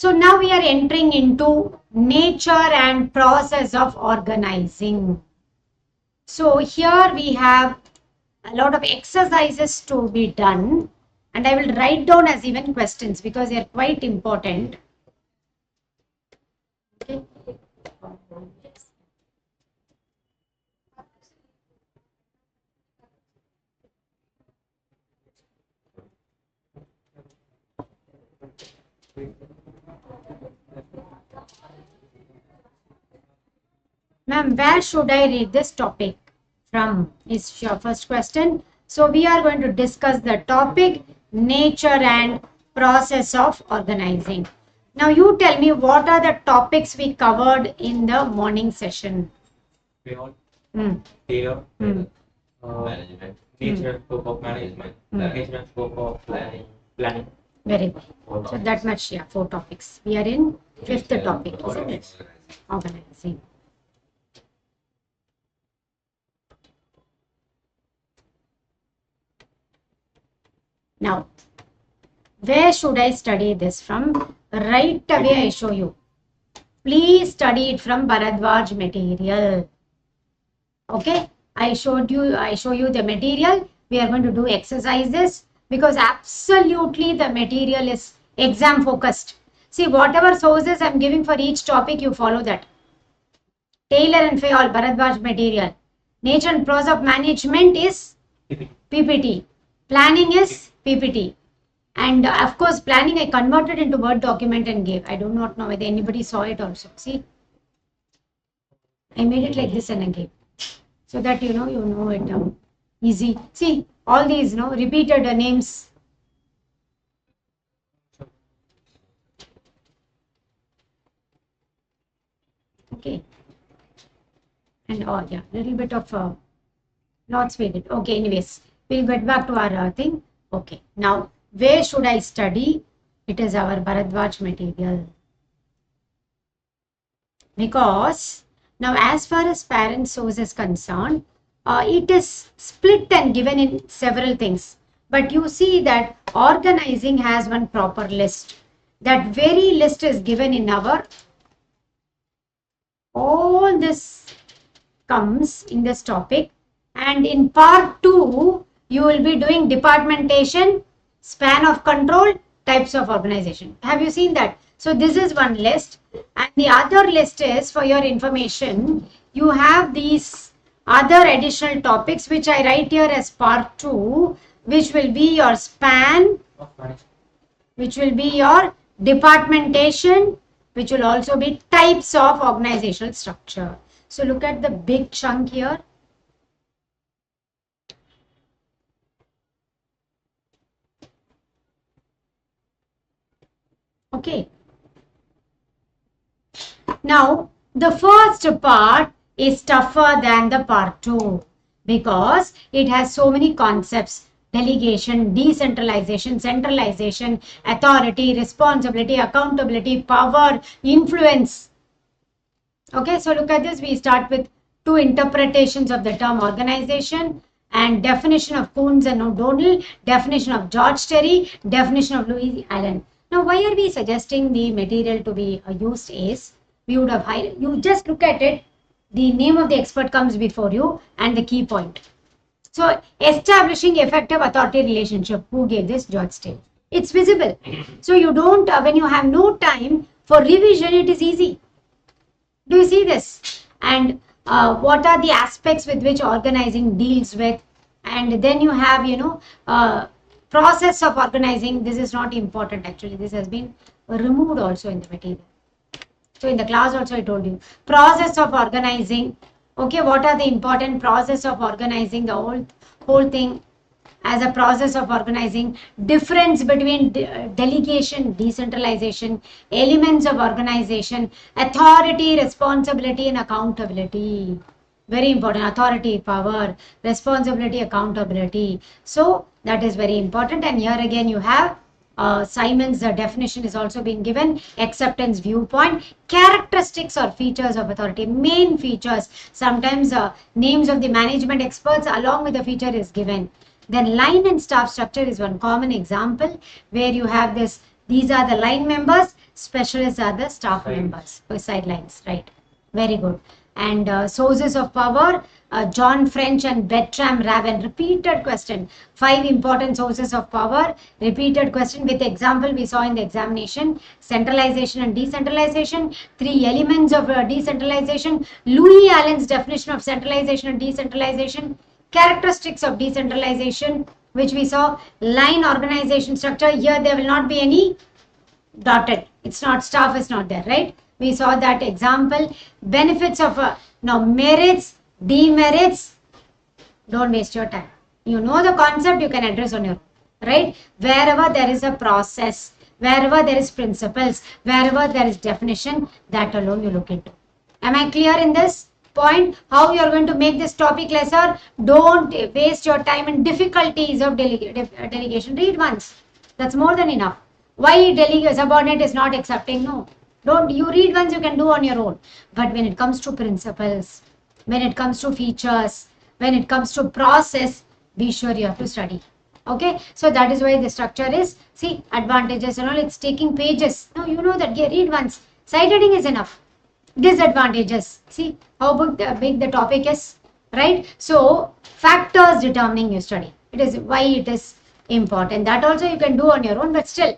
So now we are entering into nature and process of organizing. So here we have a lot of exercises to be done, and I will write down as even questions because they are quite important. Okay. Ma'am, where should I read this topic from is your first question. So we are going to discuss the topic nature and process of organizing. Now you tell me what are the topics we covered in the morning session. Data, management, nature and scope of management, nature and scope of planning. Very good. So that much, yeah, 4 topics. We are in 5th topic, isn't it? Organizing. Now, where should I study this from? Right away I show you. Please study it from Bharadwaj material. Okay, I show you the material. We are going to do exercises because absolutely the material is exam focused. See, whatever sources I'm giving for each topic, you follow that. Taylor and Fayol, Bharadwaj material. Nature and process of management is PPT. Planning is PPT. And of course, planning I converted into Word document and gave. I do not know whether anybody saw it also. See, I made it like this and I gave. So that you know it easy. See, all these repeated names. Okay. And all, yeah, little bit of lots we did. Okay, anyways, we'll get back to our thing. Okay, now where should I study? It is our Bharadwaj material. Because now as far as parent source is concerned, it is split and given in several things. But you see that organizing has one proper list. That very list is given in our, all this comes in this topic. And in part 2, you will be doing departmentation, span of control, types of organization. Have you seen that? So this is one list, and the other list is for your information. You have these other additional topics which I write here as part 2, which will be your span, which will be your departmentation, which will also be types of organizational structure. So look at the big chunk here. Okay. Now, the first part is tougher than the part 2 because it has so many concepts: delegation, decentralization, centralization, authority, responsibility, accountability, power, influence. Okay, so look at this. We start with 2 interpretations of the term organization and definition of Coons and O'Donnell, definition of George Terry, definition of Louis Allen. Now, why are we suggesting the material to be used is, we would have highlighted, you just look at it, the name of the expert comes before you and the key point. So, establishing effective authority relationship, who gave this? George Terry. It's visible. So, you don't, when you have no time for revision, it is easy. Do you see this? And what are the aspects with which organizing deals with? And then you have, process of organizing. This is not important actually. This has been removed also in the material. So in the class also I told you. Process of organizing. Okay, what are the important process of organizing? The whole thing as a process of organizing. Difference between delegation, decentralization, elements of organization, authority, responsibility and accountability. Very important. Authority, power, responsibility, accountability. So that is very important. And here again you have Simon's definition is also being given. Acceptance, viewpoint, characteristics or features of authority, main features. Sometimes names of the management experts along with the feature is given. Then line and staff structure is one common example where you have this. These are the line members. Specialists are the staff members, sidelines, right? Very good. And sources of power, John French and Bertram Raven. Repeated question. 5 important sources of power. Repeated question with example we saw in the examination. Centralization and decentralization. 3 elements of decentralization. Louis Allen's definition of centralization and decentralization. Characteristics of decentralization, which we saw. Line organization structure. Here there will not be any dotted. It's not, staff is not there, right? We saw that example. Benefits of now merits, demerits. Don't waste your time. You know the concept, you can address on your own, right? Wherever there is a process, wherever there is principles, wherever there is definition, that alone you look into. Am I clear in this point? How you are going to make this topic lesser? Don't waste your time in difficulties of delegation. Read once. That's more than enough. Why subordinate is not accepting? No. Don't, you read once, you can do on your own. But when it comes to principles, when it comes to features, when it comes to process, be sure you have to study. Okay, so that is why the structure is, see, advantages and all, it's taking pages. Now you know that, read once. Sight reading is enough. Disadvantages, see how big the topic is, right? So factors determining your study. It is why it is important. That also you can do on your own, but still.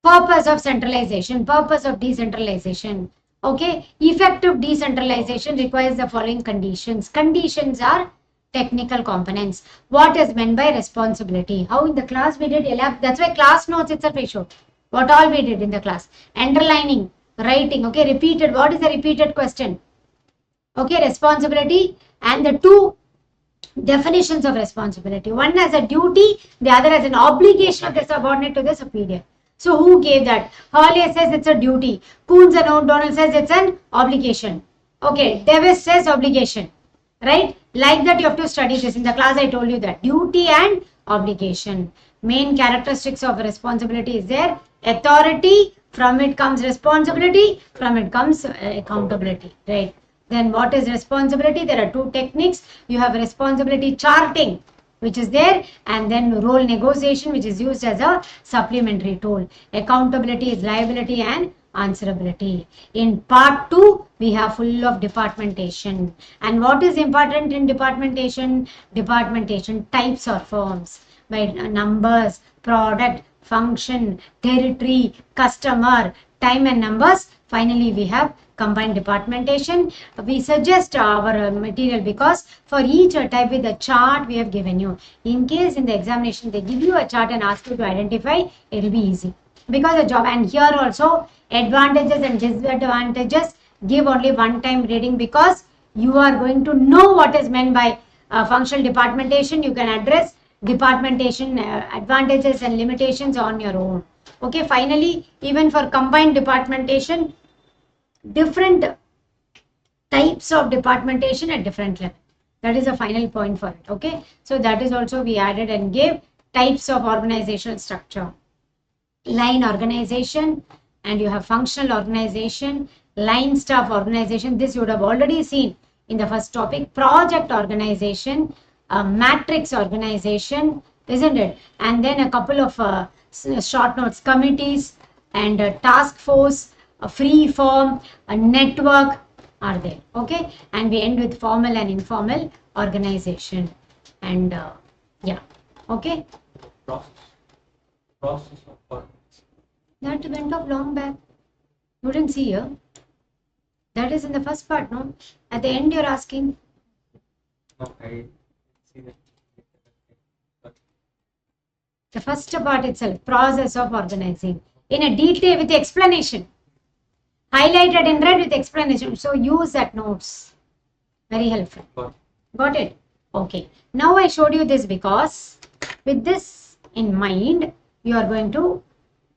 Purpose of centralization, purpose of decentralization. Okay, effective decentralization requires the following conditions. Conditions are technical components. What is meant by responsibility? How in the class we did, that's why class notes itself I showed. What all we did in the class. Underlining, writing, okay, repeated. What is the repeated question? Okay, responsibility and the 2 definitions of responsibility. One as a duty, the other as an obligation of the subordinate to the superior. So who gave that? Hawley says it's a duty. Coons and O'Donnell says it's an obligation. Okay, Davis says obligation. Right? Like that you have to study this. In the class I told you that. Duty and obligation. Main characteristics of responsibility is there. Authority, from it comes responsibility, from it comes accountability. Right? Then what is responsibility? There are 2 techniques. You have responsibility charting, which is there, and then role negotiation, which is used as a supplementary tool. Accountability is liability and answerability. In part 2, we have full of departmentation. And what is important in departmentation? Departmentation types or forms, by numbers, product, function, territory, customer, time and numbers. Finally, we have combined departmentation. We suggest our material because for each type with the chart we have given you. In case in the examination they give you a chart and ask you to identify, it will be easy. Because the job, and here also advantages and disadvantages, give only one time reading because you are going to know what is meant by functional departmentation. You can address departmentation advantages and limitations on your own. Okay, finally, even for combined departmentation, different types of departmentation at different level. That is a final point for it. Okay, so that is also we added and gave types of organizational structure. Line organization, and you have functional organization, line staff organization. This you would have already seen in the first topic. Project organization, matrix organization, isn't it? And then a couple of short notes, committees and task force, a free form, a network are there. Okay, and we end with formal and informal organization. And yeah, okay. Process of organization. That went off long back. You didn't see here. That is in the first part, no? At the end you're asking. Okay. See that. The first part itself, process of organizing. In a detail with explanation. Highlighted in red with explanation. So use that notes. Very helpful. Got it? Okay. Now I showed you this because with this in mind, you are going to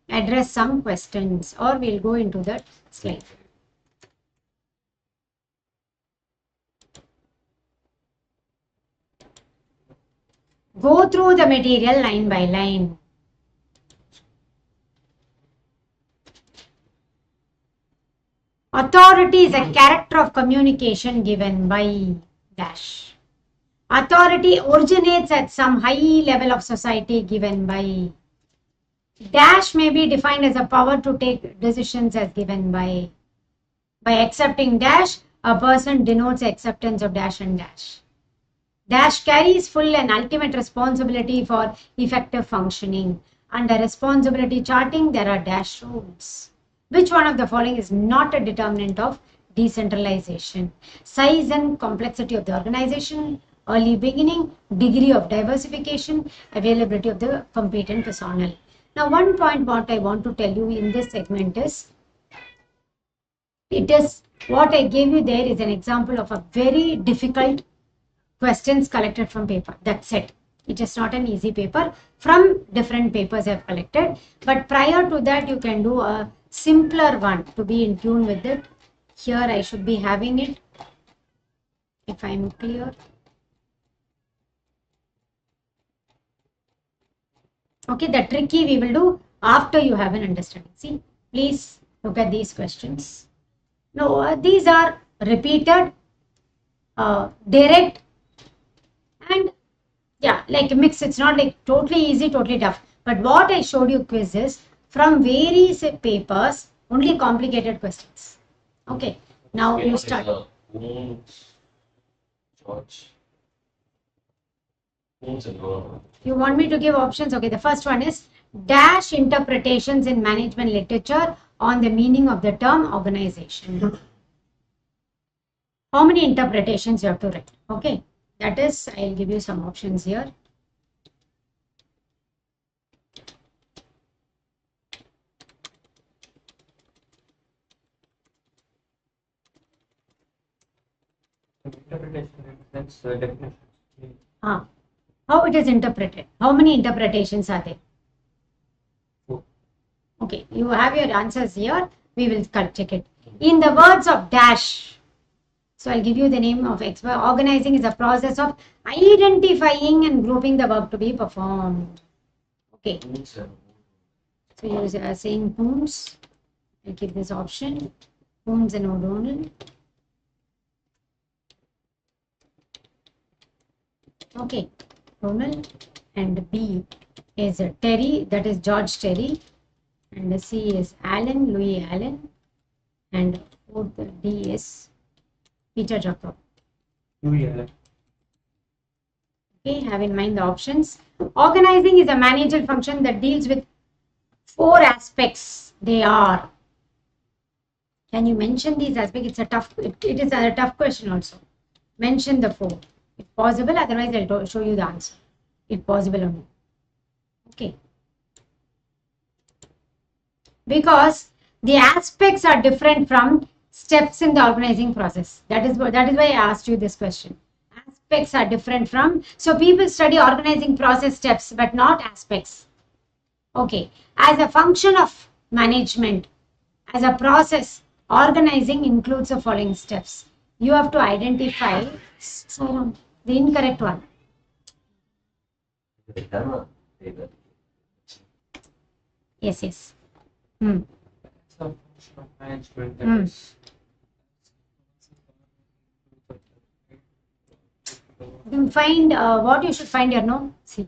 address some questions, or we'll go into that slide. Go through the material line by line. Authority is a character of communication given by dash. Authority originates at some high level of society given by. Dash may be defined as a power to take decisions as given by accepting dash, a person denotes acceptance of dash and dash. Dash carries full and ultimate responsibility for effective functioning. Under responsibility charting, there are dash rules. Which one of the following is not a determinant of decentralization? Size and complexity of the organization, early beginning, degree of diversification, availability of the competent personnel. Now, one point what I want to tell you in this segment is, it is what I gave you there is an example of a very difficult questions collected from paper. That's it. It is not an easy paper. From different papers I have collected. But prior to that, you can do a simpler one to be in tune with it. Here I should be having it, if I am clear. Okay, the tricky we will do after you have an understanding. See, please look at these questions. Now, these are repeated, direct, and yeah, like a mix. It's not like totally easy, totally tough. But what I showed you quiz is from various papers, only complicated questions. Okay, now you start. George. Enrollment. You want me to give options? Okay, the first one is dash interpretations in management literature on the meaning of the term organization. How many interpretations you have to write? Okay, that is, I'll give you some options here. Interpretation in sense, definition. How it is interpreted? How many interpretations are there? 4. Okay, you have your answers here. We will check it. In the words of dash, so I'll give you the name of expert. Organizing is a process of identifying and grouping the work to be performed. Okay, so you are saying Poons. I'll give this option. Poons and O'Donnell. Okay, O'Donnell, and B is Terry, that is George Terry, and C is Allen, Louis Allen, and fourth D is Peter Jacob. Louis. Okay, have in mind the options. Organizing is a managerial function that deals with 4 aspects. They are. Can you mention these aspects? It's a tough. It is a tough question also. Mention the 4, if possible. Otherwise, I'll show you the answer, if possible only. Okay. Because the aspects are different from steps in the organizing process. That is why I asked you this question. Aspects are different from, so people study organizing process steps but not aspects. Okay, as a function of management, as a process, organizing includes the following steps. You have to identify the incorrect one. Yes. So, management. You find what you should find here, no? See.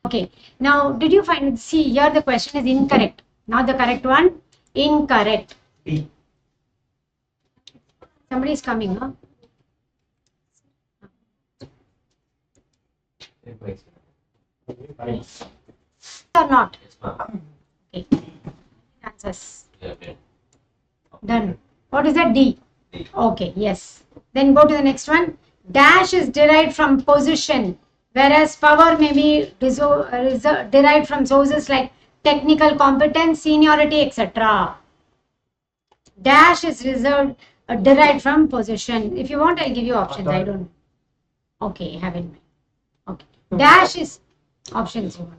Okay. Now, did you find, see here the question is incorrect. Now the correct one, incorrect. B. Somebody is coming, huh? Or not? Okay. Answers. Done. What is that? D. Okay, yes. Then go to the next one. Dash is derived from position, whereas power may be derived from sources like technical competence, seniority, etc. Dash is derived from position. If you want, I'll give you options. I don't know. Okay, have in mind. Okay. Dash is options you want.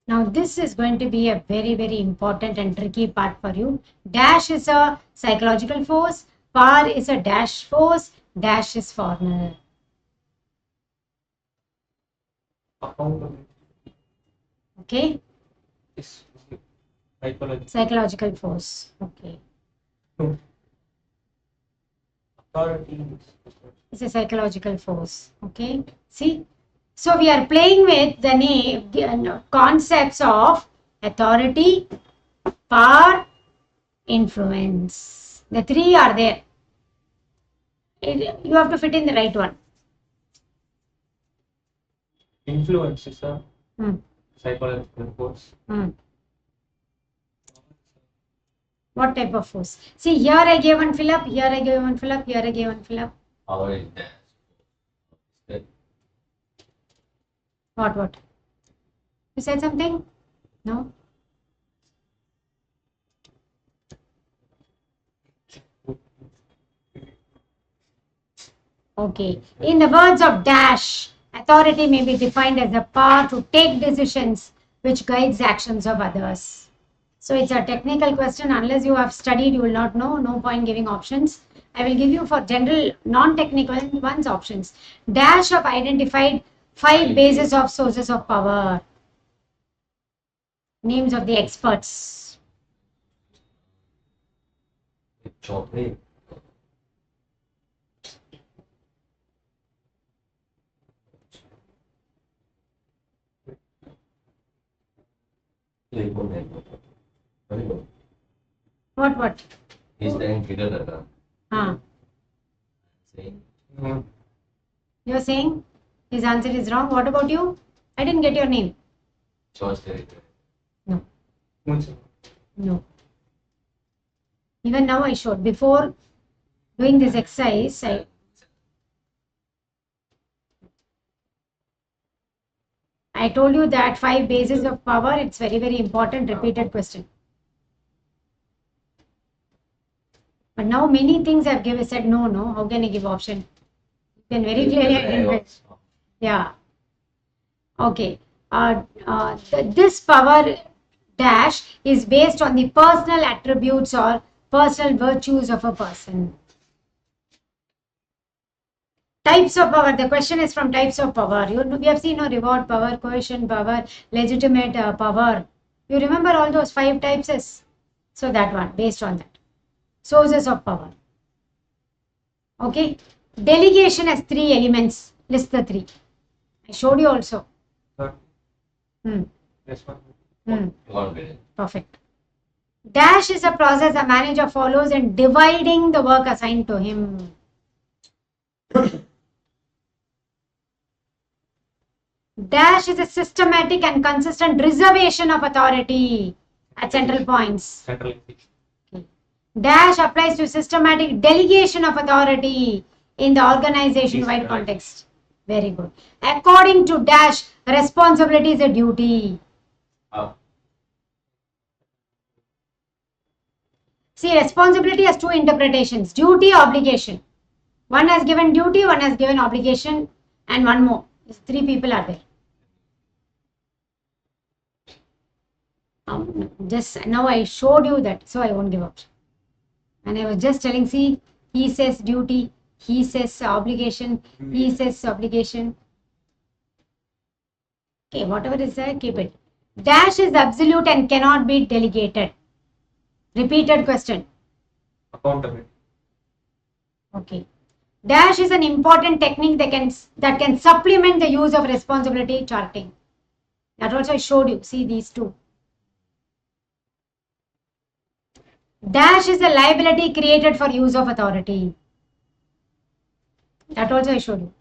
Now this is going to be a very, very important and tricky part for you. Dash is a psychological force, par is a dash force, dash is formal. Accountability Okay, is psychology. psychological force. Okay, Authority it's a psychological force. Okay, see, so we are playing with the concepts of authority, power, influence. The three are there. You have to fit in the right one. influence is a Hmm. psychological force. Hmm. What type of force? See, here I gave one fill up, here I gave one fill up, here I gave one fill up. Power is dash. What? You said something? No? Okay. In the words of Dash, authority may be defined as the power to take decisions which guides actions of others. So it's a technical question. Unless you have studied, you will not know. No point giving options. I will give you for general non-technical ones options. Dash have identified 5 bases of sources of power. Names of the experts. Chocolate. Very good. What? He's saying figure that. Huh. Saying You're saying his answer is wrong. What about you? I didn't get your name. choice territory. No. Even now I showed. Before doing this exercise, I told you that 5 bases of power. It's very, very important. Repeated question. But now many things I've given said no. How can I give option? You can very clearly identify. Yeah. Okay. This power dash is based on the personal attributes or personal virtues of a person. Types of power. The question is from types of power. We have seen reward power, coercion power, legitimate power. You remember all those 5 types? So that one, based on that. Sources of power. Okay. Delegation has 3 elements. List the 3. I showed you also. Yes, Perfect. Dash is a process a manager follows in dividing the work assigned to him. Dash is a systematic and consistent reservation of authority at central points. Central. Dash applies to systematic delegation of authority in the organization-wide context. Very good. According to Dash, responsibility is a duty. See, responsibility has 2 interpretations. Duty, obligation. One has given duty, one has given obligation, and one more. 3 people are there. Just now I showed you that, so I won't give up. And I was just telling, see, he says duty, he says obligation, he says obligation. Okay, whatever is there, keep it. Dash is absolute and cannot be delegated. Repeated question. Accountability. Okay. Dash is an important technique that can supplement the use of responsibility charting. That also I showed you. See these 2. Dash is a liability created for use of authority. That also I showed you.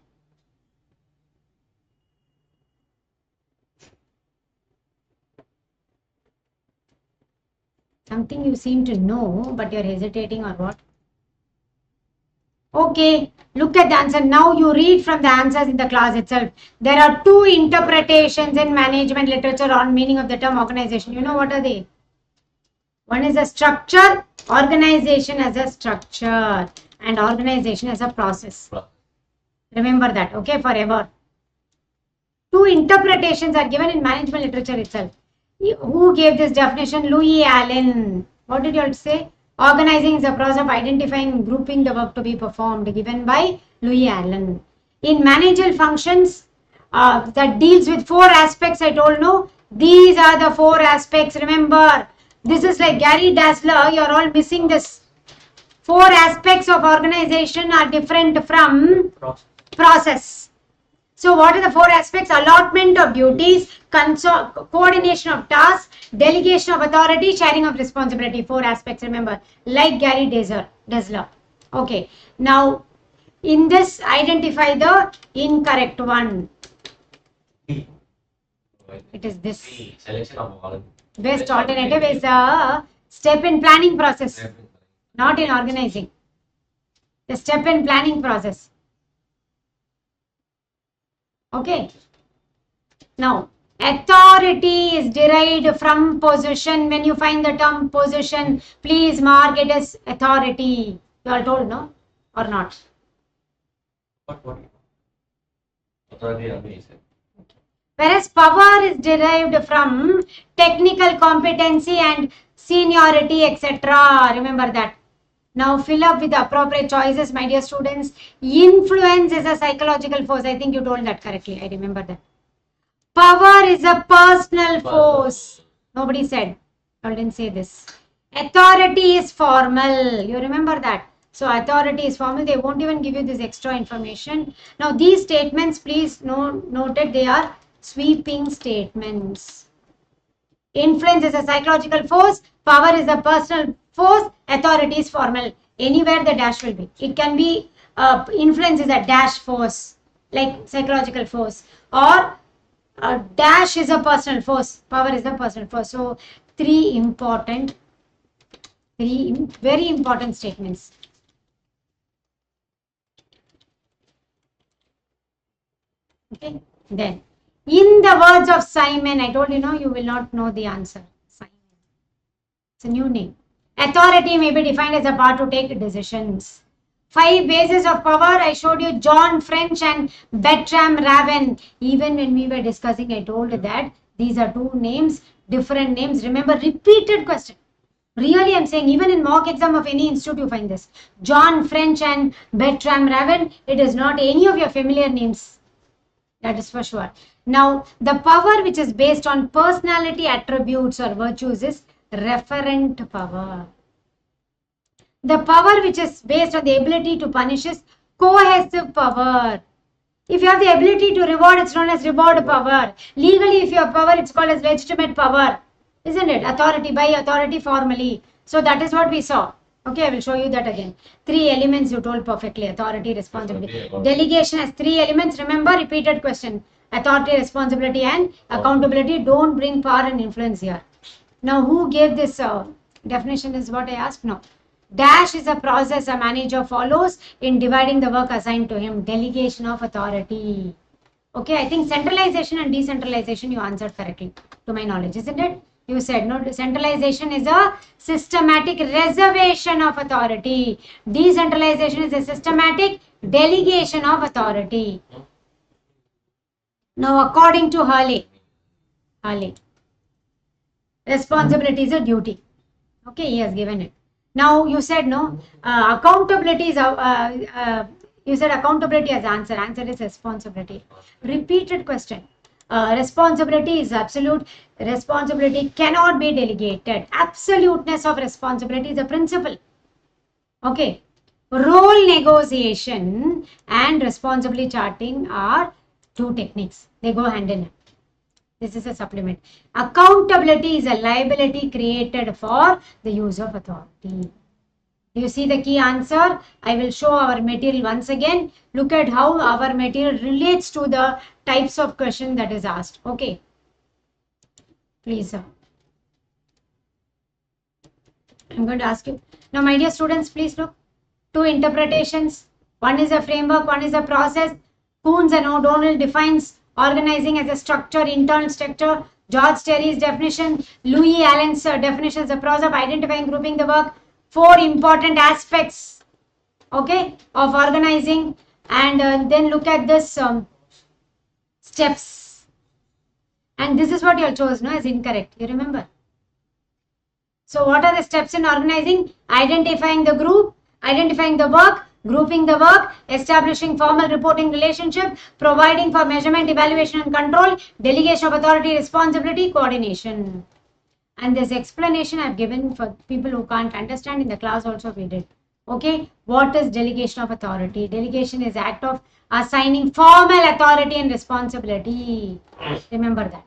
Something you seem to know, but you're hesitating or what? Okay, look at the answer. Now you read from the answers in the class itself. There are 2 interpretations in management literature on meaning of the term organization. You know what are they? One is a structure, organization as a structure, and organization as a process. Remember that, okay, forever. 2 interpretations are given in management literature itself. Who gave this definition? Louis Allen. What did you all say? Organizing is a process of identifying and grouping the work to be performed, given by Louis Allen. In managerial functions, that deals with 4 aspects, I told no. These are the 4 aspects. Remember, this is like Gary Dassler. You're all missing this. 4 aspects of organization are different from process. So what are the 4 aspects? Allotment of duties, coordination of tasks, delegation of authority, sharing of responsibility. 4 aspects, remember, like Gary Dassler. Okay, now in this, identify the incorrect one. It is this. Selection of all. Best alternative is a step in planning process, not in organizing. The step in planning process. Okay. Now, authority is derived from position. When you find the term position, please mark it as authority. You are told, no? Or not? What? Authority only is it. Whereas power is derived from technical competency and seniority, etc. Remember that. Now fill up with the appropriate choices, my dear students. Influence is a psychological force. I think you told that correctly. I remember that. Power is a personal force. Nobody said. I didn't say this. Authority is formal. You remember that. So authority is formal. They won't even give you this extra information. Now these statements, please note it. They are sweeping statements. Influence is a psychological force. Power is a personal force. Authority is formal. Anywhere the dash will be. It can be influence is a dash force, like psychological force, or dash is a personal force. Power is a personal force. So 3 very important statements. Okay. Then, in the words of Simon, I told you, you will not know the answer. Simon. It's a new name. Authority may be defined as a power to take decisions. 5 bases of power. I showed you John French and Bertram Raven. Even when we were discussing, I told that these are 2 names, different names. Remember, repeated question. Really, I'm saying, even in mock exam of any institute, you find this. John French and Bertram Raven. It is not any of your familiar names. That is for sure. Now, the power which is based on personality attributes or virtues is referent power. The power which is based on the ability to punish is coercive power. If you have the ability to reward, it's known as reward power. Legally, if you have power, it's called as legitimate power. Isn't it? Authority, by authority formally. So that is what we saw. Okay, I will show you that again. 3 elements you told perfectly. Authority, responsibility. Delegation has 3 elements. Remember, repeated question. Authority, responsibility and accountability. Don't bring power and influence here. Now, who gave this definition is what I asked? No. Dash is a process a manager follows in dividing the work assigned to him. Delegation of authority. Okay, I think centralization and decentralization you answered correctly to my knowledge, isn't it? You said no, centralization is a systematic reservation of authority. Decentralization is a systematic delegation of authority. Now, according to Hurley, responsibility is a duty. Okay, he has given it. Now, you said no, accountability is you said accountability as answer. Answer is responsibility. Repeated question. Responsibility is absolute. Responsibility cannot be delegated. Absoluteness of responsibility is a principle. Okay. Role negotiation and responsibility charting are 2 techniques. They go hand in hand. This is a supplement. Accountability is a liability created for the use of authority. You see the key answer? I will show our material once again. Look at how our material relates to the types of question that is asked. Okay. Please. I'm going to ask you. Now, my dear students, please look. 2 interpretations. One is a framework, one is a process. Coons and O'Donnell defines organizing as a structure, internal structure. George Terry's definition. Louis Allen's definition is a process of identifying, grouping the work. 4 important aspects, okay, of organizing. And then look at this steps. And this is what you all chose, no, as incorrect. You remember? So what are the steps in organizing? Identifying the group, identifying the work, grouping the work, establishing formal reporting relationship, providing for measurement, evaluation and control, delegation of authority, responsibility, coordination. And this explanation I've given for people who can't understand in the class also we did. Okay, what is delegation of authority? Delegation is act of assigning formal authority and responsibility. Remember that.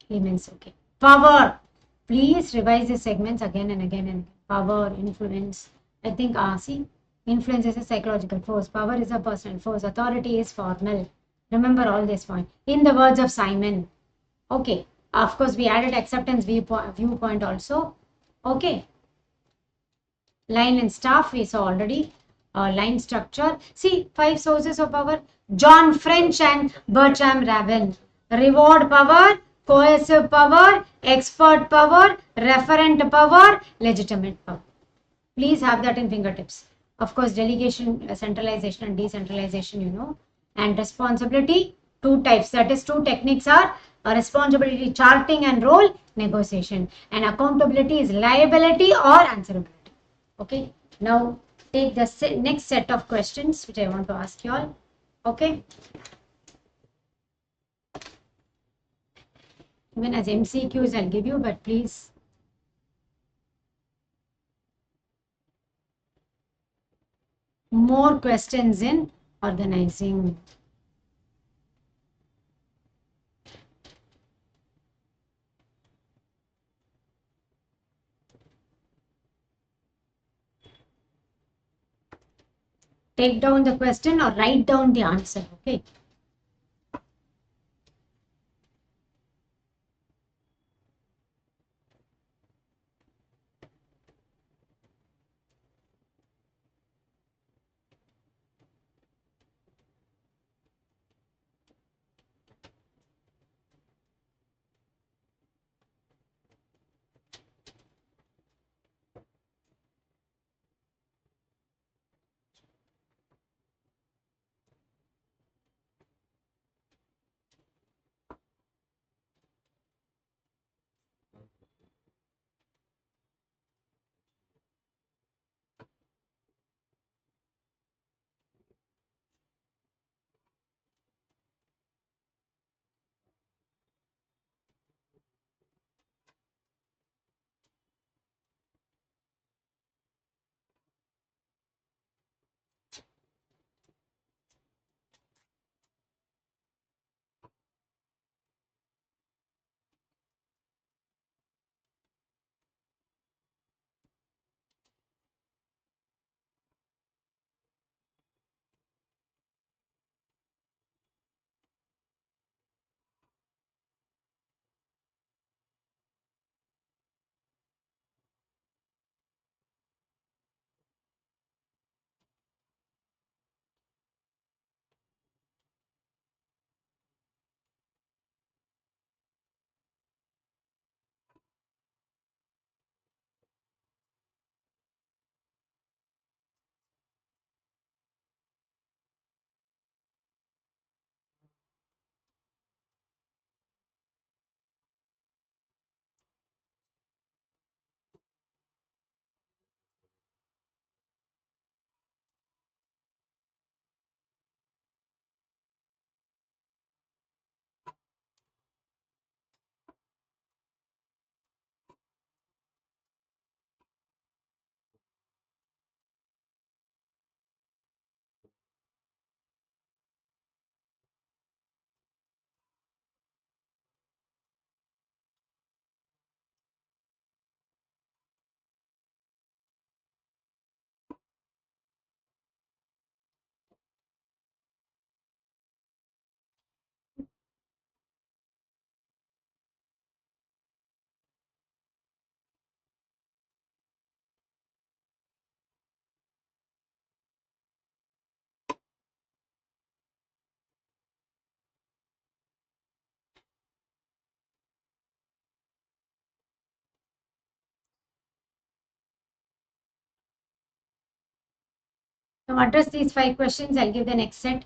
Layman's okay. Power. Please revise the segments again and again and again. Power, influence. I think, see, influence is a psychological force. Power is a personal force. Authority is formal. Remember all this point. In the words of Simon. Okay. Of course, we added acceptance viewpoint also. Okay. Line and staff we saw already. Line structure. See, 5 sources of power. John French and Bertram Raven. Reward power, coercive power, expert power, referent power, legitimate power. Please have that in fingertips. Of course, delegation, centralization and decentralization, you know. And responsibility, 2 types. That is, 2 techniques are responsibility charting and role negotiation. And accountability is liability or answerability. Okay, now take the next set of questions which I want to ask you all. Okay, even as MCQs I'll give you, but please more questions in organizing. Take down the question or write down the answer. Okay. Now address these 5 questions. I'll give the next set.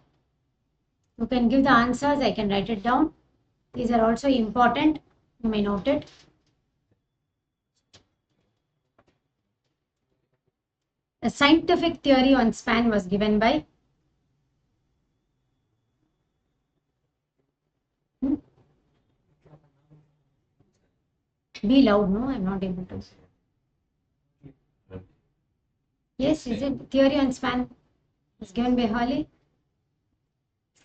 You can give the answers. I can write it down. These are also important. You may note it. A scientific theory on span was given by Be loud, no? I'm not able to. Yes, is it theory on span was given by Hurley?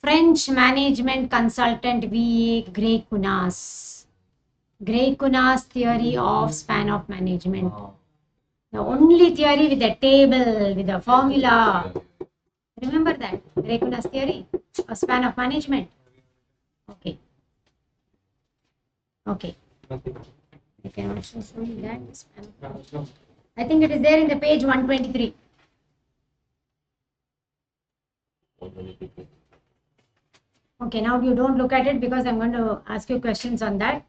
French management consultant V.A. Gray Kunas. Gray Kunas theory of span of management. The only theory with a table, with a formula. Remember that? Gray Kunas theory of span of management. Okay. Okay. I can also show you that. I think it is there in the page 123. Okay, now you don't look at it because I'm going to ask you questions on that.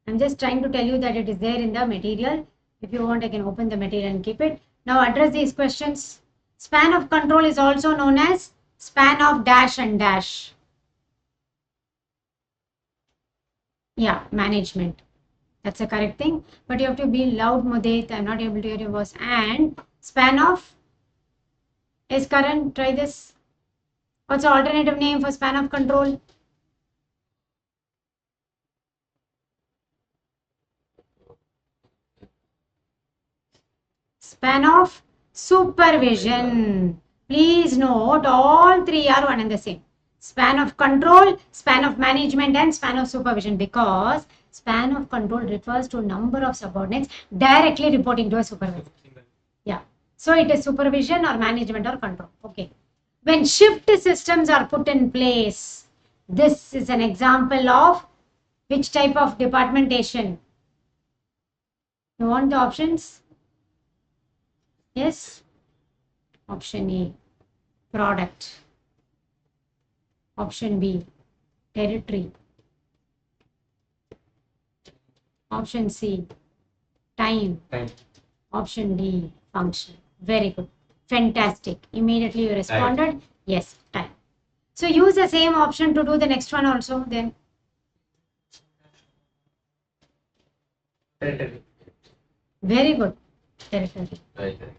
I'm just trying to tell you that it is there in the material. If you want, I can open the material and keep it. Now address these questions. Span of control is also known as span of dash and dash. Yeah, management. That's the correct thing. But you have to be loud, Mudit. I'm not able to hear your voice. And span of is Karan. Try this. What's the alternative name for span of control? Span of supervision. Please note all three are one and the same. Span of control, span of management and span of supervision, because span of control refers to number of subordinates directly reporting to a supervisor. Yeah. So it is supervision or management or control. Okay. When shift systems are put in place, this is an example of which type of departmentation? You want the options? Yes. Option A, product. Option B, territory. Option C, time. Option D, function. Very good. Fantastic. Immediately you responded. Time. Yes, time. So use the same option to do the next one also then. Territory. Very good. Territory. Territory.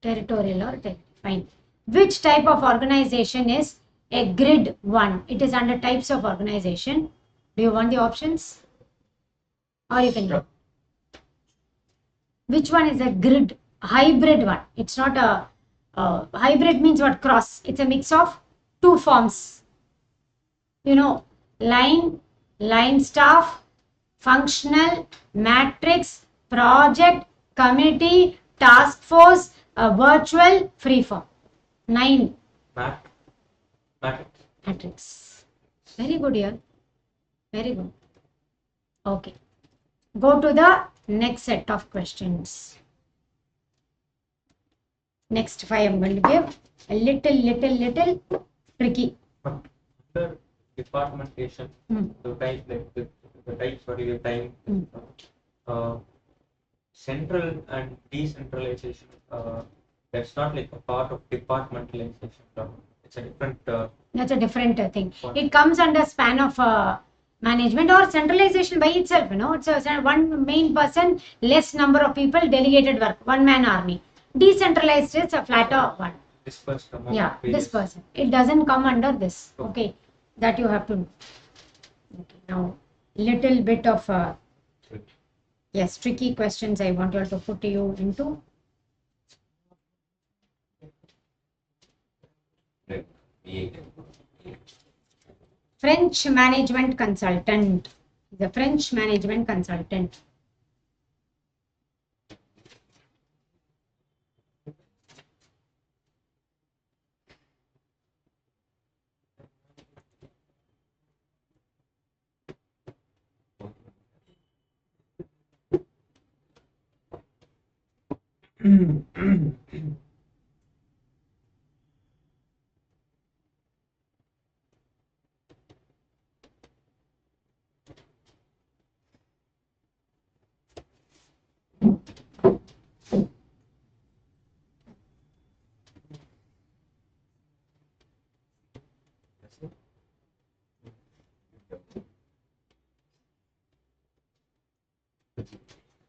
Territorial or territory. Fine. Which type of organization is a grid one? It is under types of organization. Do you want the options? Or you can go. Which one is a grid? Hybrid one. It's not a hybrid means what? Cross. It's a mix of two forms. You know, line staff, functional, matrix, project, committee, task force, virtual, freeform. 9. Matrix. Very good here. Very good. Okay. Go to the next set of questions. Next 5 I'm going to give a little tricky. Under departmentation, the type like the type sorry the time central and decentralization. That's not like a part of departmentalization. It's a different. That's a different thing. It comes under span of management or centralization by itself. You know, it's a one main person, less number of people, delegated work, one man army. Decentralized is a flatter one. Dispersed among Yeah, various. this person. It doesn't come under this. Okay, that you have to know. Okay, now little bit of yes, tricky questions I want you all to put you into. French management consultant. The French management consultant.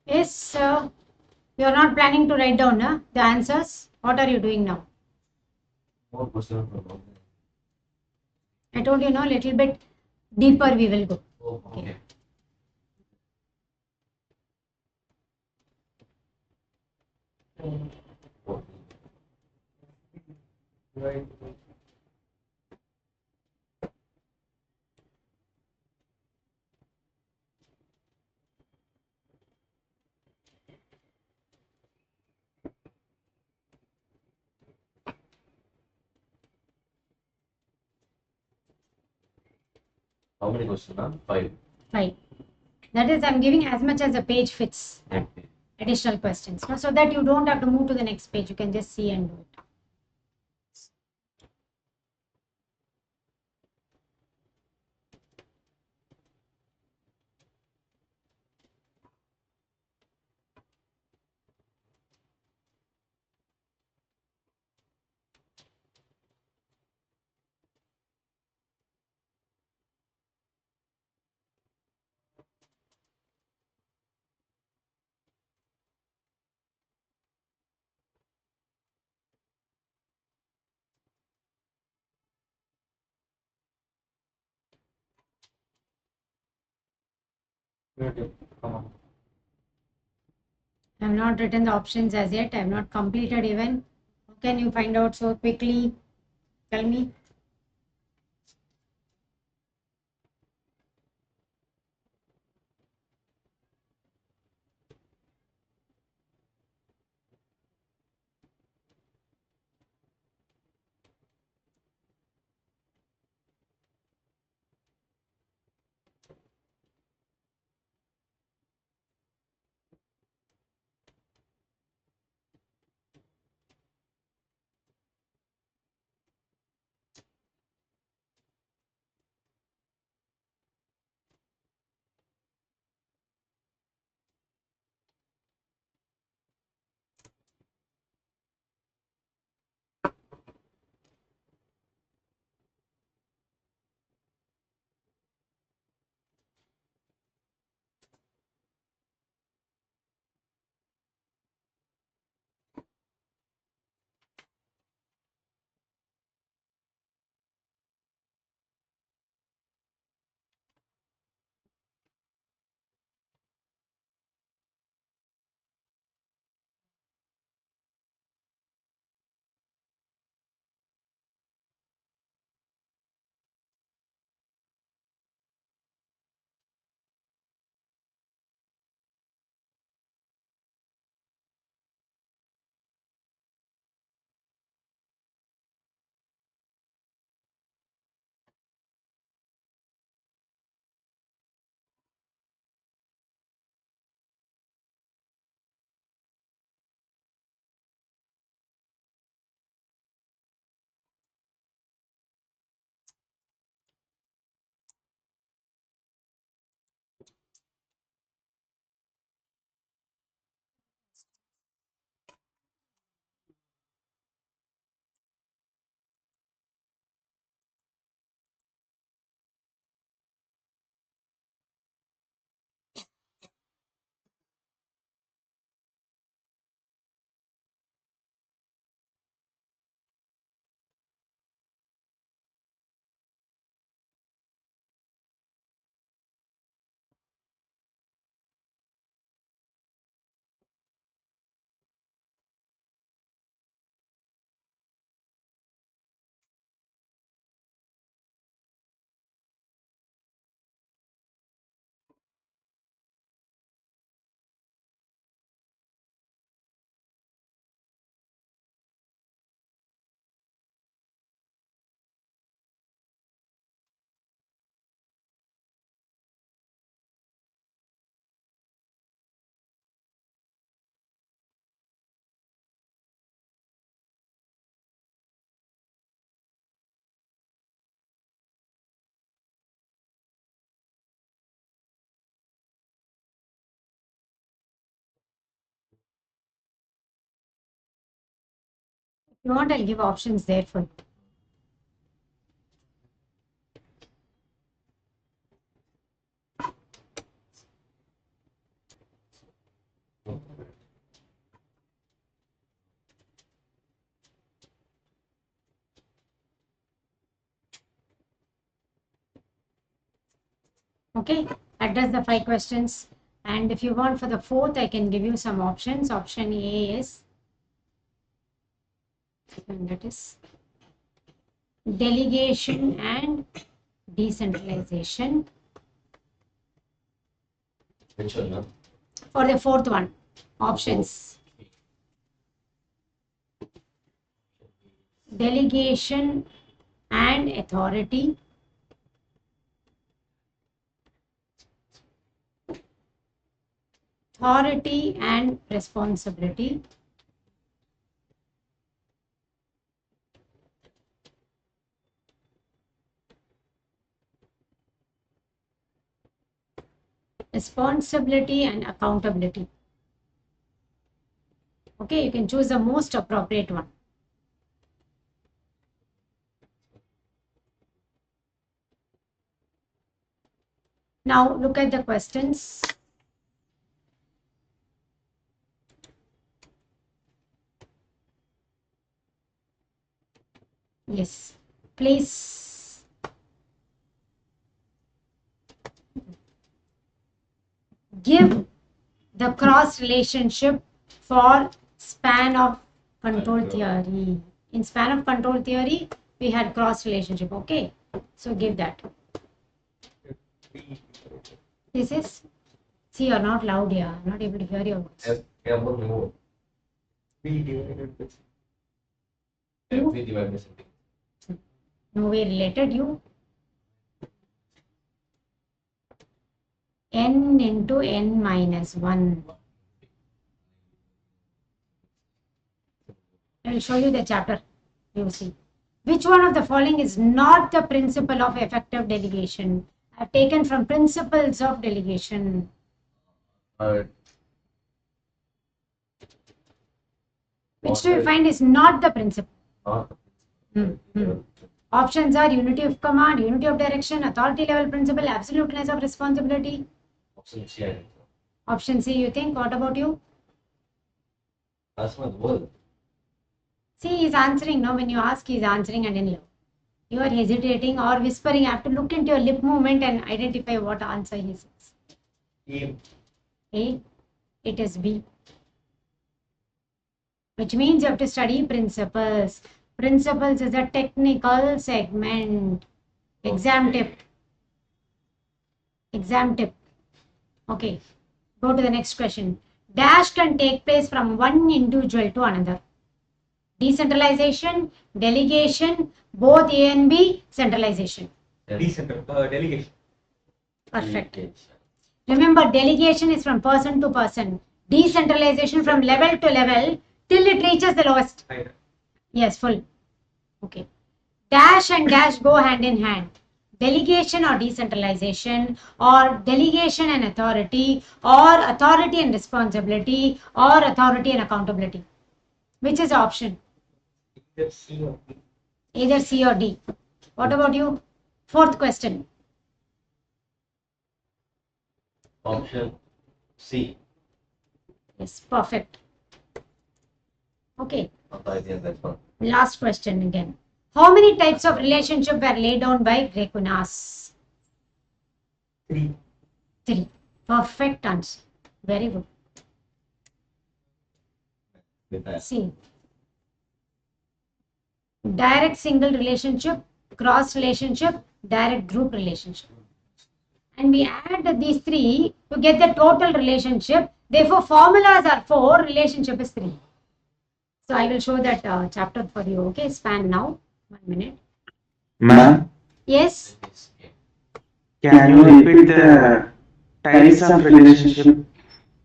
Yes, you are not planning to write down the answers. What are you doing now? More question from I told you, no, little bit deeper we will go. Oh, okay. Right. How many questions are? 5. Right. That is, I'm giving as much as a page fits Okay. additional questions, no? So that you don't have to move to the next page. You can just see and do it. Good. Come on. I have not written the options as yet. I have not completed even. How can you find out so quickly? Tell me. If you want, I'll give options there for you. Okay, address the 5 questions. And if you want for the fourth, I can give you some options. Option A is, and that is delegation and decentralization. Which one, ma'am? For the fourth one, options: delegation and authority, authority and responsibility, responsibility and accountability. Okay, you can choose the most appropriate one. Now look at the questions. Yes, please give the cross relationship for span of control theory. In span of control theory, we had cross relationship. Okay, so give that. This is, see, you're not loud here. I'm not able to hear your words. Yeah, more. B divided by You? Every divided by something. No way related. You? N into n minus 1. I will show you the chapter. You will see. Which one of the following is not the principle of effective delegation? I have taken from principles of delegation. Which do you find is not the principle? Options are unity of command, unity of direction, authority level principle, absoluteness of responsibility. Option C, I think. Option C, you think? What about you? That's not the word. See, he's answering. No, when you ask, he's answering and in love. You are hesitating or whispering. I have to look into your lip movement and identify what answer he says. A. A, it is B. Which means you have to study principles. Principles is a technical segment. Exam tip. Exam tip. Okay. Go to the next question. Dash can take place from one individual to another. Decentralization, delegation, both A and B, centralization. Delegation. Perfect. Remember, delegation is from person to person. Decentralization from level to level till it reaches the lowest. Right. Yes, full. Okay. Dash and dash go hand in hand. Delegation or decentralization, or delegation and authority, or authority and responsibility, or authority and accountability. Which is the option? Either C or D. Either C or D. What about you? Fourth question. Option C. Yes, perfect. Okay. I think that's one. Last question again. How many types of relationship were laid down by Grekunas? 3. 3. Perfect answer. Very good. With that. See. Direct single relationship, cross relationship, direct group relationship. And we add these 3 to get the total relationship. Therefore, formulas are 4, relationship is 3. So I will show that chapter for you. Okay, span now. 1 minute. Ma'am, Yes. can you repeat the types of relationship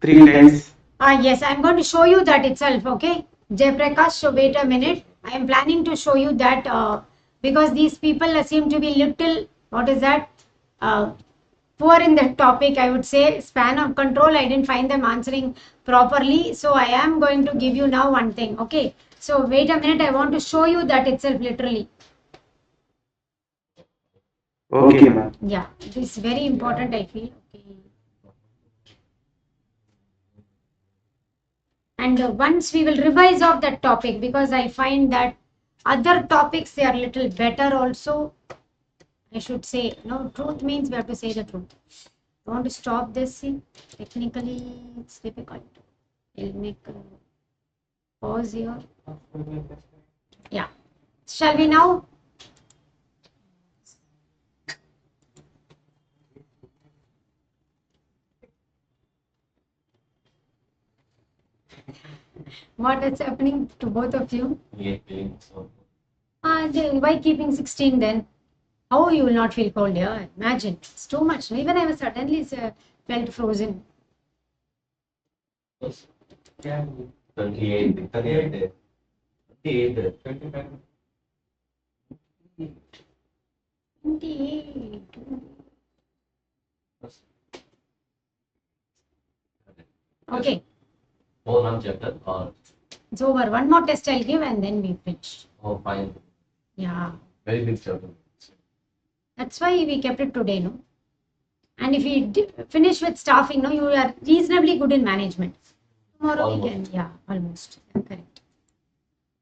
3 times? Yes, I'm going to show you that itself. Okay, Jayprakash. So wait a minute. I am planning to show you that because these people seem to be little. What is that? Poor in that topic, I would say. Span of control, I didn't find them answering properly. So I am going to give you now one thing. Okay. So wait a minute. I want to show you that itself literally. Okay, ma'am. Yeah, it is very important, I feel. Okay. And once we will revise of that topic, because I find that other topics, they are little better also. I should say, no, truth means we have to say the truth. I want to stop this. See, technically, it's difficult. I'll make a pause here. Yeah. Shall we now? What is happening to both of you? Yeah, feeling so. Why keeping 16 then? How you will not feel cold here? Imagine. It's too much. Even I was suddenly felt frozen. Yeah, 28, 28, 28. 25. 28. Okay. Oh, non chapter or It's over. One more test I'll give and then we finish. oh, fine. Yeah. Very big chapter. That's why we kept it today, no? And if we finish with staffing, no, you are reasonably good in management. Tomorrow we can, Almost. yeah, almost. Correct.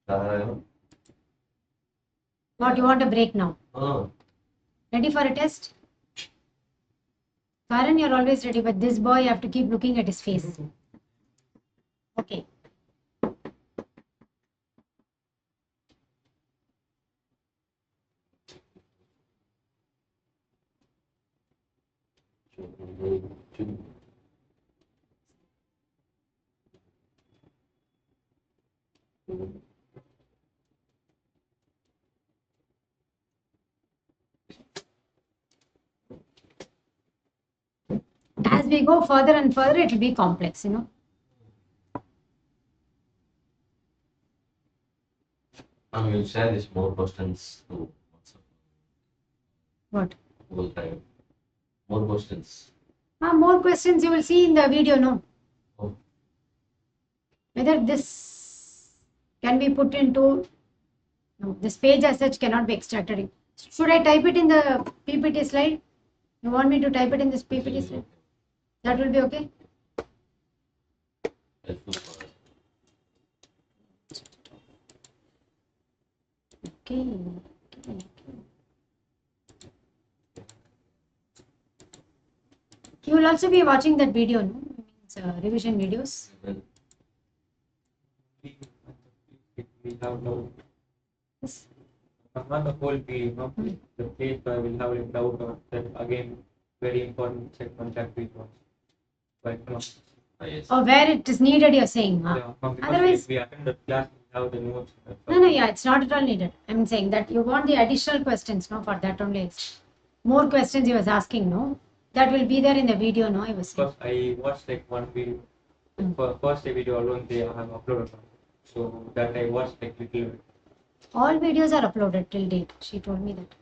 Uh, What, you want a break now? oh, Ready for a test? Karan, you're always ready, but this boy, you have to keep looking at his face. Okay. As we go further and further, it will be complex, you know. and we'll share this more questions to WhatsApp What? whole time. More questions. More questions you will see in the video, no? Oh, Whether this can be put into, no, this page as such cannot be extracted. Should I type it in the PPT slide? You want me to type it in this PPT slide? That will be okay? helpful for us. Okay. Okay. You will also be watching that video, no? Means, revision videos. Well, We have no, Yes. not the whole video, no? The place where we'll have a doubt or that again, very important segment that we watch. But no, yes. Or where it is needed, you're saying. yeah, because Otherwise, we attend the class, we have the notes. no, yeah, it's not at all needed. I'm saying that you want the additional questions, no? For that only. It's more questions he was asking, no? That will be there in the video, no? I was saying. Because I watched like one video, for first video alone they have uploaded. So that I watched like little bit. All videos are uploaded till date. She told me that.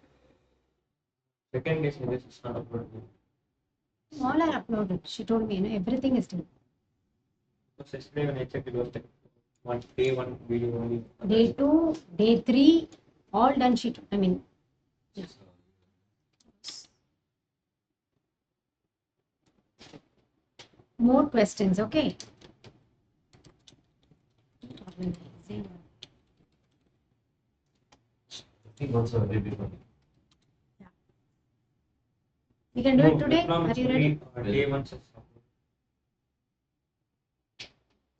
Second day, this is not uploaded. All are uploaded. She told me, you know, everything is done. Because yesterday when I checked, it was like day one video only. Day 2, day 3, all done. She told, I mean, yeah. More questions, okay? I think also very big one. We can do No, it today. diploma Are is you ready? only, day one session.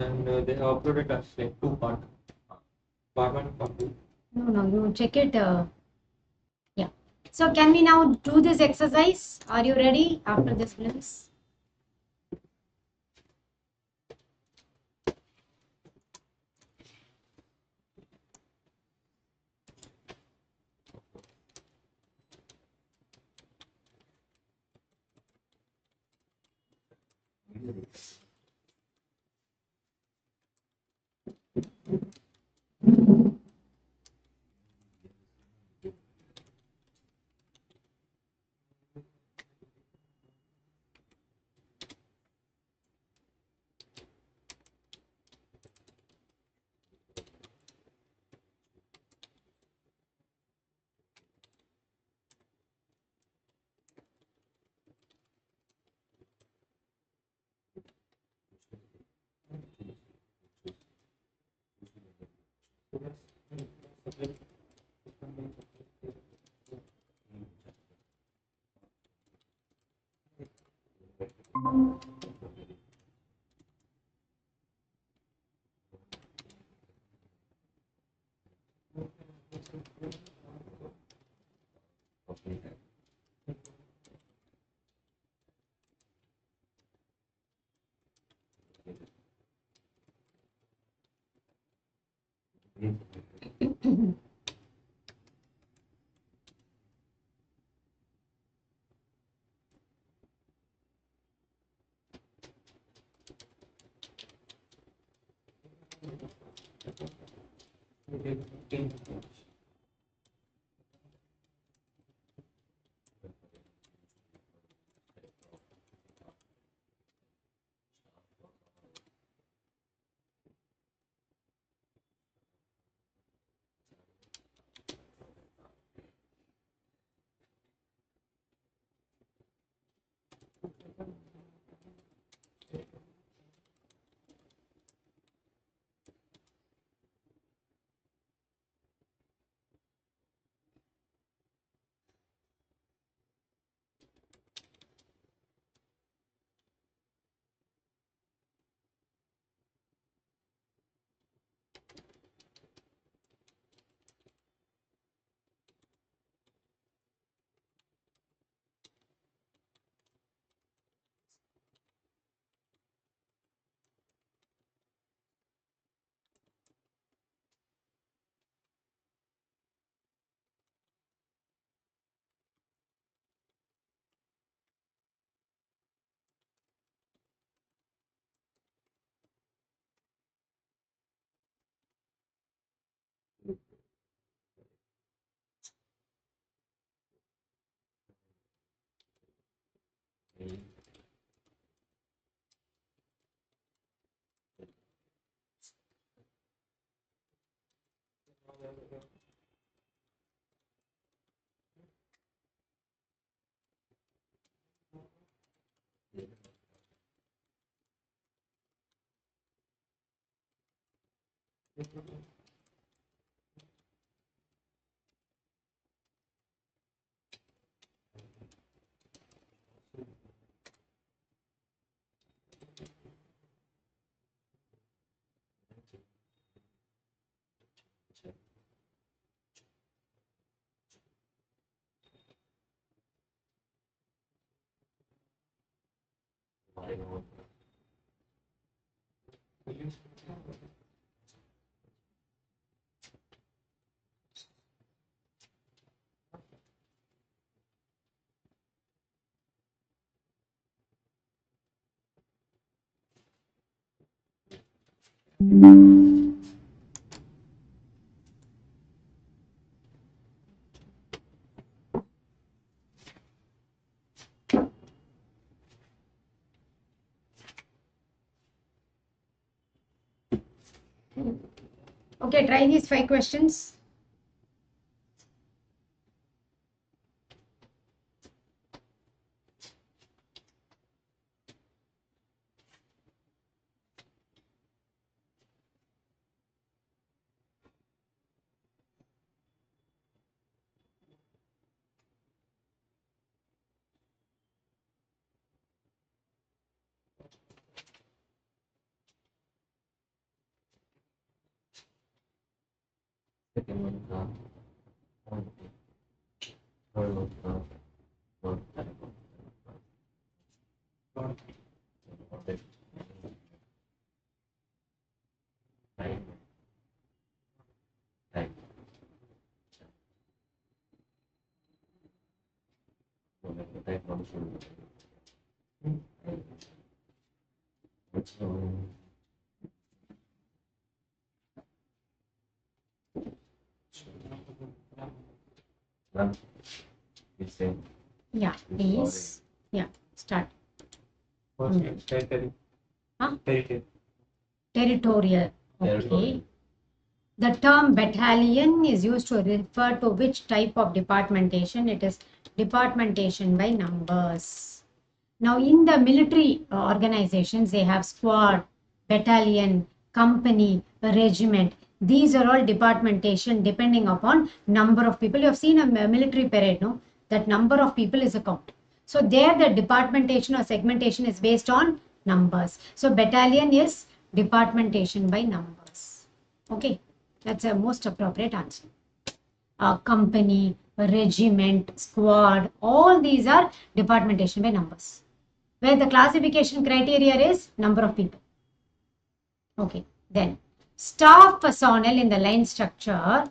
And they have uploaded as like two part. Part one, part two. No, you check it. Yeah. So can we now do this exercise? Are you ready after this glimpse? Okay, try these 5 questions. Second one, third one, fourth, nine, ten. Type one should. None. It's same. Yeah, please. Yeah, start. First name, territory. Huh? Territory. Territorial. Okay. Territorial. The term battalion is used to refer to which type of departmentation? It is departmentation by numbers. Now, in the military organizations, they have squad, battalion, company, regiment. These are all departmentation depending upon number of people. You have seen a military parade, no? That number of people is a count. So there the departmentation or segmentation is based on numbers. So battalion is departmentation by numbers. Okay, that's a most appropriate answer. Company, regiment, squad, all these are departmentation by numbers, where the classification criteria is number of people. Okay, then staff personnel in the line structure.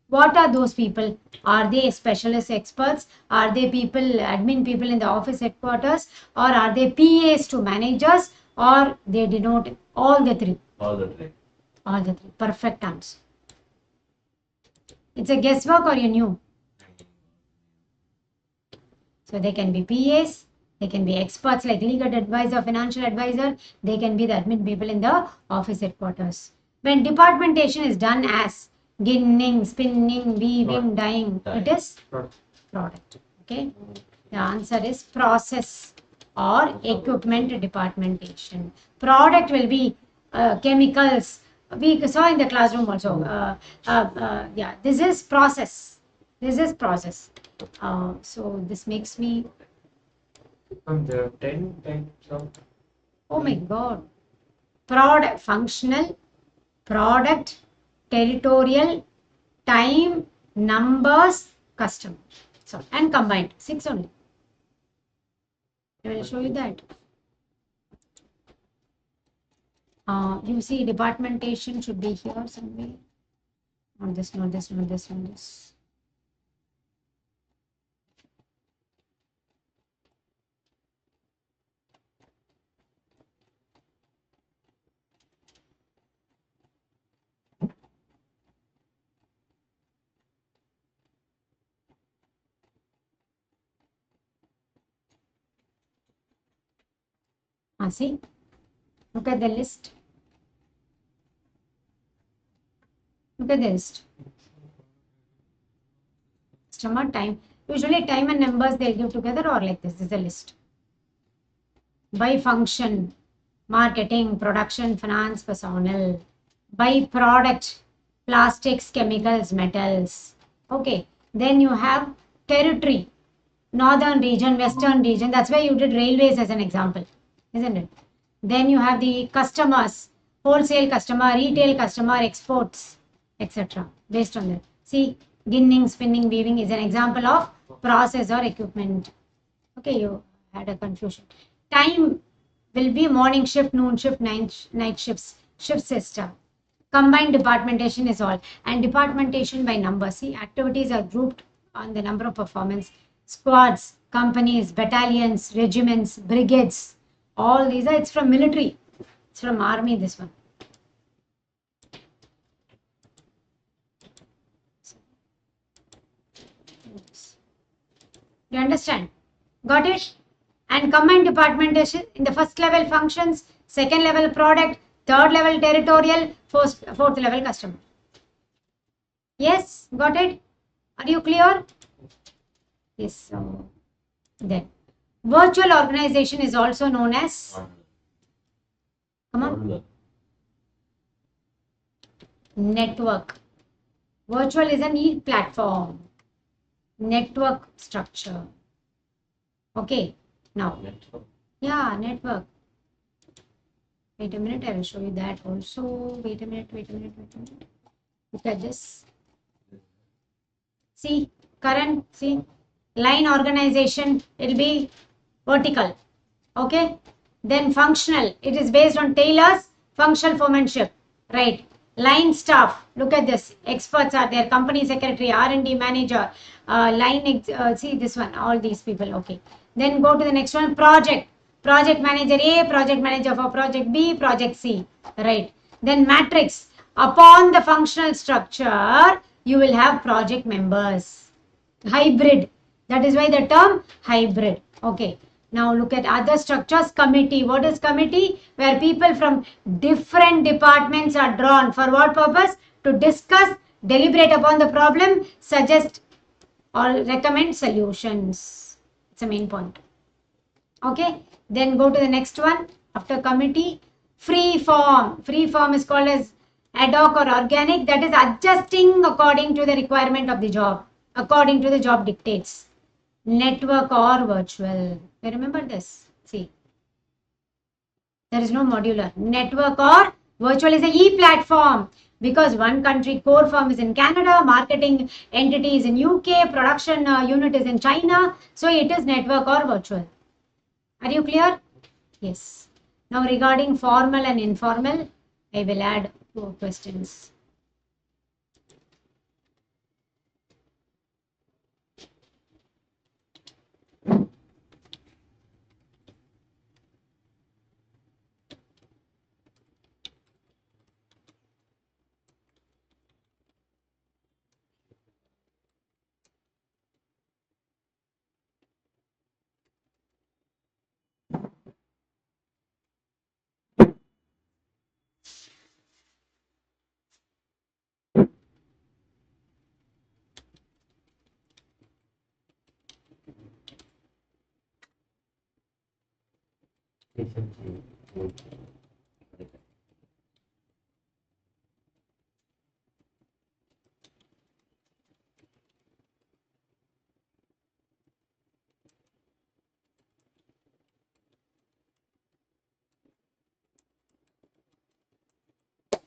What are those people? Are they specialist experts? Are they people, admin people in the office headquarters? Or are they PAs to managers? Or they denote all the three? All the three. All the three. Perfect answer. It's a guesswork or you knew? So they can be PAs, they can be experts like legal advisor, financial advisor, they can be the admin people in the office headquarters. When departmentation is done as ginning, spinning, weaving, dyeing, it is product. Okay. The answer is process or equipment departmentation. Product will be chemicals. We saw in the classroom also. Yeah, this is process. This is process. So this makes me. From the 10 types of. Oh my God. Product, functional, product, territorial, time, numbers, customer. So, and combined. 6 only. I will show you that. You see, departmentation should be here somewhere. Not this, not this, not this, not this. See, look at the list. Look at the list. Customer, time. Usually time and numbers they'll give together or like this. This is a list. By function, marketing, production, finance, personnel. By product, plastics, chemicals, metals. Okay. Then you have territory. Northern region, western region. That's why you did railways as an example. Isn't it? Then you have the customers, wholesale customer, retail customer, exports, etc. Based on that. See, ginning, spinning, weaving is an example of process or equipment. Okay, you had a confusion. Time will be morning shift, noon shift, night shifts, shift system. Combined departmentation is all. And departmentation by number. See, activities are grouped on the number of performance. Squads, companies, battalions, regiments, brigades. All these are, it's from military. It's from army, this one. You understand? Got it? And combined departmentation in the first level functions, second level product, third level territorial, fourth level customer. Yes, got it? Are you clear? Yes. So then virtual organization is also known as, come on, network. Virtual is an e-platform. Network structure. Okay. Now, yeah, network. Wait a minute, I will show you that also. Wait a minute. Look at this. See, current, see, line organization, it will be vertical. Okay. Then functional, it is based on Taylor's functional foremanship. Right. Line staff, look at this. Experts are there. Company secretary, R&D manager, see this one, all these people. Okay. Then go to the next one, project. Project manager A, project manager for project B, project C. Right. Then matrix. Upon the functional structure, you will have project members. Hybrid. That is why the term hybrid. Okay. Now look at other structures. Committee. What is committee? Where people from different departments are drawn. For what purpose? To discuss, deliberate upon the problem, suggest or recommend solutions. It's a main point. Okay. Then go to the next one. After committee, free form. Free form is called as ad hoc or organic. That is adjusting according to the requirement of the job. According to the job dictates. network or virtual. You remember this? See, there is no modular. Network or virtual is a e-platform because one country core firm is in Canada, marketing entity is in UK, production unit is in China. So it is network or virtual. Are you clear? Yes. Now regarding formal and informal, I will add 2 questions.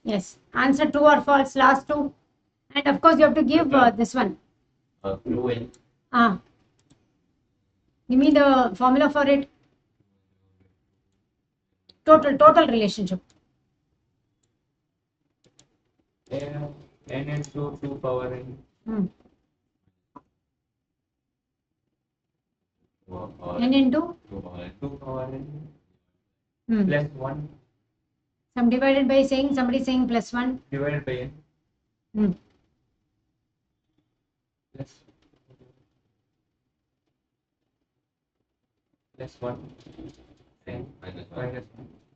Yes. Answer true or false, last 2. And of course, you have to give this one. Fluent. Give me the formula for it. Total relationship. n into 2 power n. N into 2 power n Hmm. plus 1 Some divided by saying, somebody saying plus 1. divided by n Hmm. plus 1 n minus 1.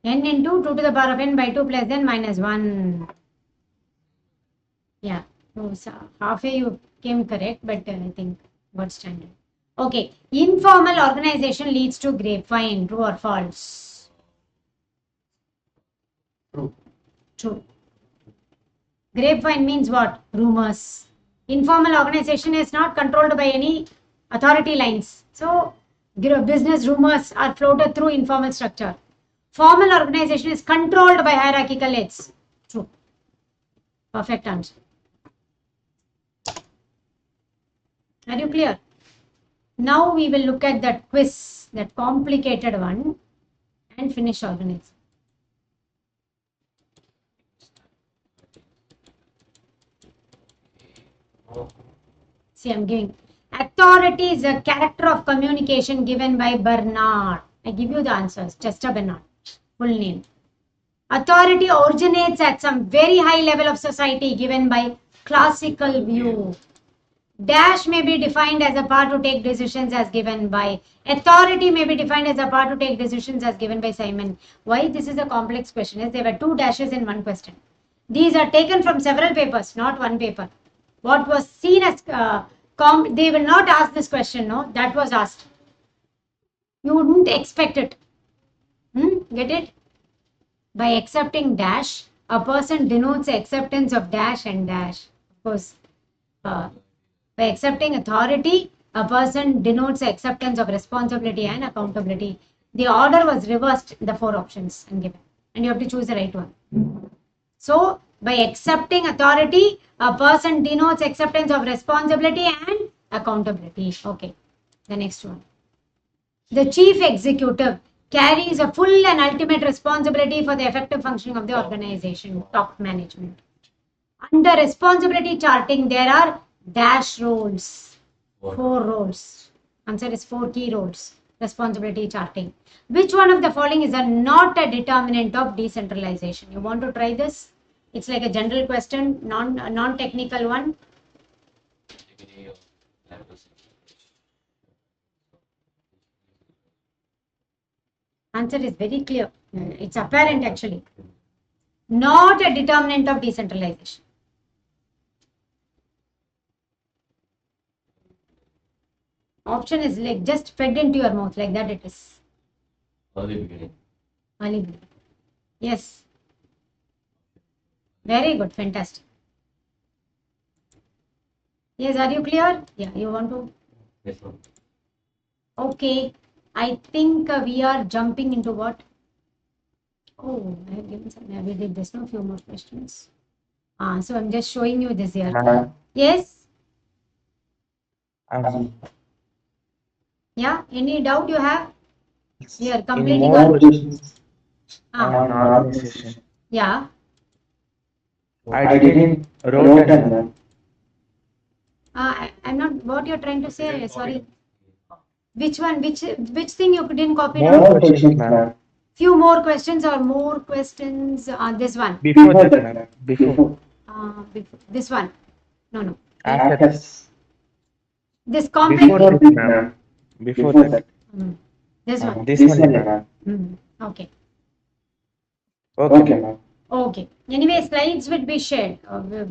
N into 2 to the power of n by 2 plus n minus 1. Yeah. So halfway you came correct, but I think got standard. Okay. Informal organization leads to grapevine. True or false? True. True. Grapevine means what? Rumors. Informal organization is not controlled by any authority lines. So, business rumors are floated through informal structure. Formal organization is controlled by hierarchical heads. True. Perfect answer. Are you clear? Now we will look at that quiz, that complicated one, and finish organizing. See, I'm giving. Authority is a character of communication given by Bernard. I give you the answers. Chester Bernard. Full name. Authority originates at some very high level of society given by classical view. Dash may be defined as a power to take decisions as given by. Authority may be defined as a power to take decisions as given by Simon. Why this is a complex question is there were 2 dashes in one question. These are taken from several papers, not one paper. What was seen as they will not ask this question, no, that was asked. You wouldn't expect it. Get it? By accepting dash, a person denotes acceptance of dash and dash. Of course, by accepting authority, a person denotes acceptance of responsibility and accountability. The order was reversed in the 4 options and given, and you have to choose the right one. So, by accepting authority, a person denotes acceptance of responsibility and accountability. Okay, the next one. The chief executive carries a full and ultimate responsibility for the effective functioning of the organization, top management. Under responsibility charting, there are dash roles, 4 roles. Answer is 4 key roles. Responsibility charting. Which one of the following is not a determinant of decentralization? You want to try this? It's like a general question, non-technical one. Answer is very clear. It's apparent actually. Not a determinant of decentralization. Option is like just fed into your mouth, like that it is. Early beginning. Early beginning. Yes. Very good, fantastic. Yes, are you clear? Yeah, you want to? Yes, ma'am. Okay, I think we are jumping into what? Oh, I have given some. We did this. No, few more questions. So I'm just showing you this here. Ma'am, Yes. um, Yeah. Any doubt you have? We are in completing more our. questions Ah. on organization. Yeah. I didn't wrote them, ma'am. I'm not. What you're trying to say? Sorry. Which one? Which thing you didn't copy down? More questions, ma'am. Few more questions or more questions on this one. Before that, ma'am. Before. This one. No, no. After. This complex. Before this, ma'am. Before that. Mm. This one. This one, ma'am. Okay. Okay, ma'am. Okay. Anyway, slides will be shared.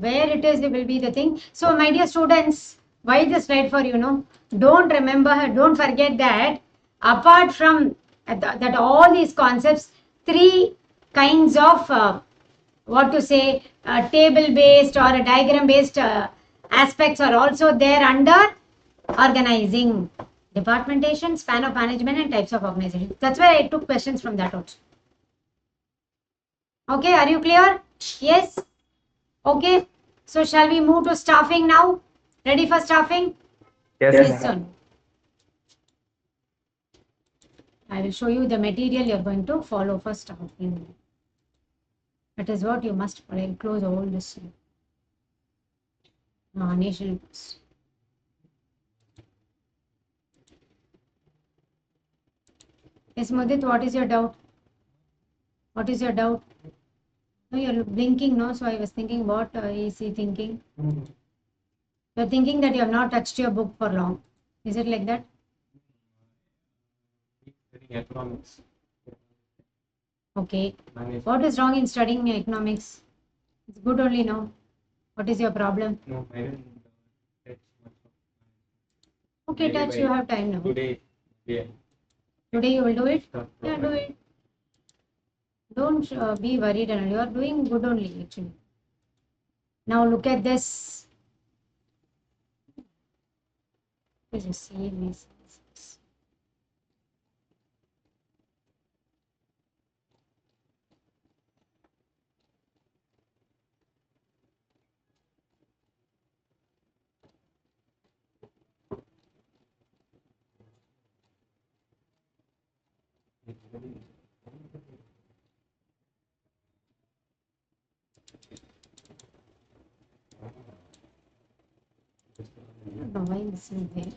Where it is, it will be the thing. So, my dear students, why this slide for you know? Don't forget that apart from that all these concepts, three kinds of what to say, table based or a diagram based aspects are also there under organizing, departmentation, span of management, and types of organization. That's why I took questions from that also. Okay, are you clear? Yes. Okay. So shall we move to staffing now? Ready for staffing? Yes, Yes, ma'am. sir. I will show you the material you're going to follow for staffing. That is what you must follow. I'll close all this. Nation. Yes, Mudit, what is your doubt? What is your doubt? No, you're blinking, no? So I was thinking, what is he thinking? You're thinking that you have not touched your book for long. Is it like that? Studying economics. Okay. Management. What is wrong in studying economics? It's good only now. What is your problem? No, I didn't touch much of Okay, maybe touch, by you have time now. today. Yeah. Today you will do it? Start Yeah, do properly. it. Don't be worried, and you are doing good only actually. Now look at this. This is CMS. I don't know why this is there.